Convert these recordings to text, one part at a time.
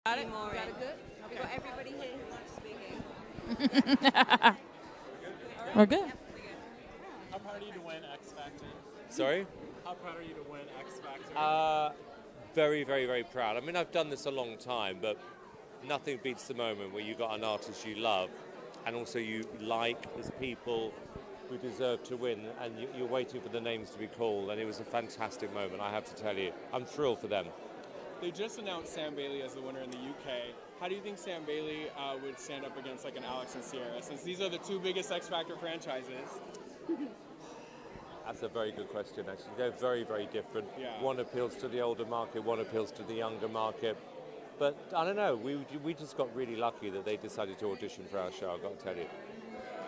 Got it? Got it good? Okay. We got everybody here who wants speaking. We're good. How proud are you to win X Factor? Sorry? How proud are you to win X Factor? Very, very, very proud. I mean, I've done this a long time, but nothing beats the moment where you got an artist you love and also you like as people who deserve to win, and you're waiting for the names to be called, and it was a fantastic moment, I have to tell you. I'm thrilled for them. They just announced Sam Bailey as the winner in the UK. How do you think Sam Bailey would stand up against like an Alex and Sierra, since these are the two biggest X Factor franchises? That's a very good question, actually. They're very, very different. Yeah. One One appeals to the older market, one appeals to the younger market. But I don't know, we just got really lucky that they decided to audition for our show, I've got to tell you.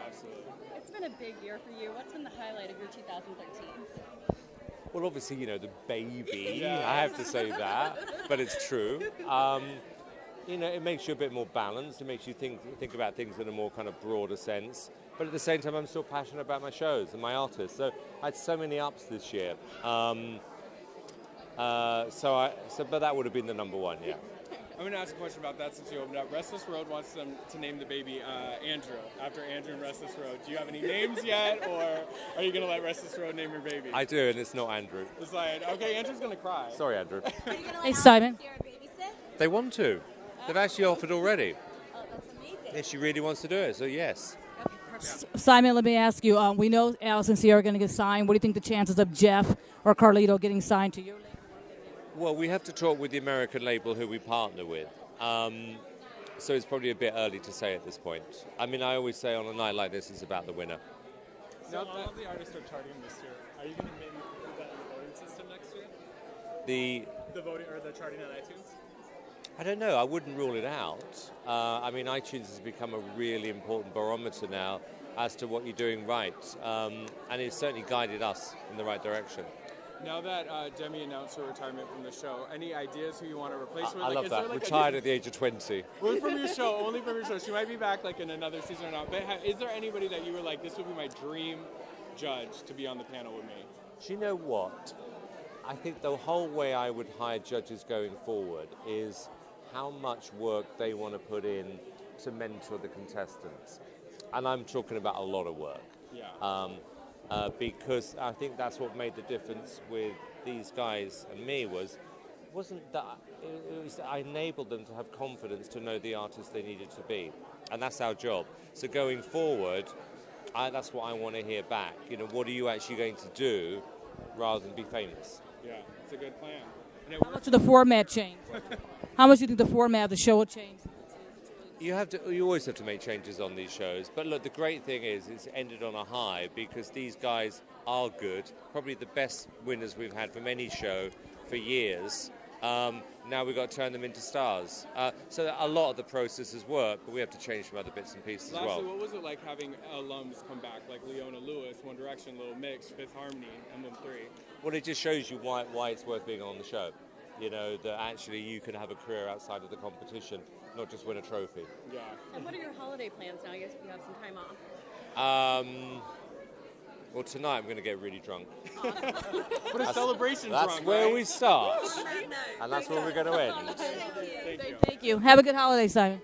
Absolutely. It's been a big year for you. What's been the highlight of your 2013? Well, obviously, you know, the baby, Yeah. I have to say that, but it's true. You know, it makes you a bit more balanced. It makes you think about things in a more kind of broader sense. But at the same time, I'm still passionate about my shows and my artists. So I had so many ups this year. But that would have been the number one, yeah. I'm going to ask a question about that since you opened up. Restless Road wants them to name the baby Andrew, after Andrew and Restless Road. Do you have any names yet, or are you going to let Restless Road name your baby? I do, and it's not Andrew. It's like, okay, Andrew's going to cry. Sorry, Andrew. Are you gonna Hey, let Simon. Sierra babysit? They want to. They've actually offered already. Oh, that's amazing. If she really wants to do it, so yes. Okay, perfect. Simon, let me ask you. We know Alex and Sierra are going to get signed. What do you think the chances of Jeff or Carlito getting signed to your label? Well, we have to talk with the American label who we partner with. So it's probably a bit early to say at this point. I mean, I always say on a night like this, it's about the winner. So all of the artists are charting this year. Are you going to maybe include that in the voting system next year? The voting or the charting on iTunes? I don't know. I wouldn't rule it out. I mean, iTunes has become a really important barometer now as to what you're doing right, and it's certainly guided us in the right direction. Now that Demi announced her retirement from the show, any ideas who you want to replace her? I love that. Retired at the age of 20. Well, from your show, only from your show. She might be back like in another season or not. But is there anybody that you were like, this would be my dream judge to be on the panel with me? Do you know what? I think the whole way I would hire judges going forward is how much work they want to put in to mentor the contestants. And I'm talking about a lot of work. Yeah. Because I think that's what made the difference with these guys and me wasn't that it was I enabled them to have confidence to know the artist they needed to be, and that's our job. So going forward, that's what I want to hear back. You know, what are you actually going to do rather than be famous? Yeah, it's a good plan. And How much will the format change? How much do you think the format of the show will change? You always have to make changes on these shows. But look, the great thing is it's ended on a high because these guys are good. Probably the best winners we've had from any show for years. Now we've got to turn them into stars. So a lot of the process has worked, but we have to change some other bits and pieces as well. Lastly, what was it like having alums come back, like Leona Lewis, One Direction, Little Mix, Fifth Harmony, MM3? Well, it just shows you why it's worth being on the show. You know, that actually you can have a career outside of the competition, not just win a trophy. Yeah. And what are your holiday plans now? I guess you have some time off. Well, tonight I'm going to get really drunk. What a celebration That's drunk, where right? we start, and that's where we're going to end. Thank you. Thank you. Have a good holiday, Simon.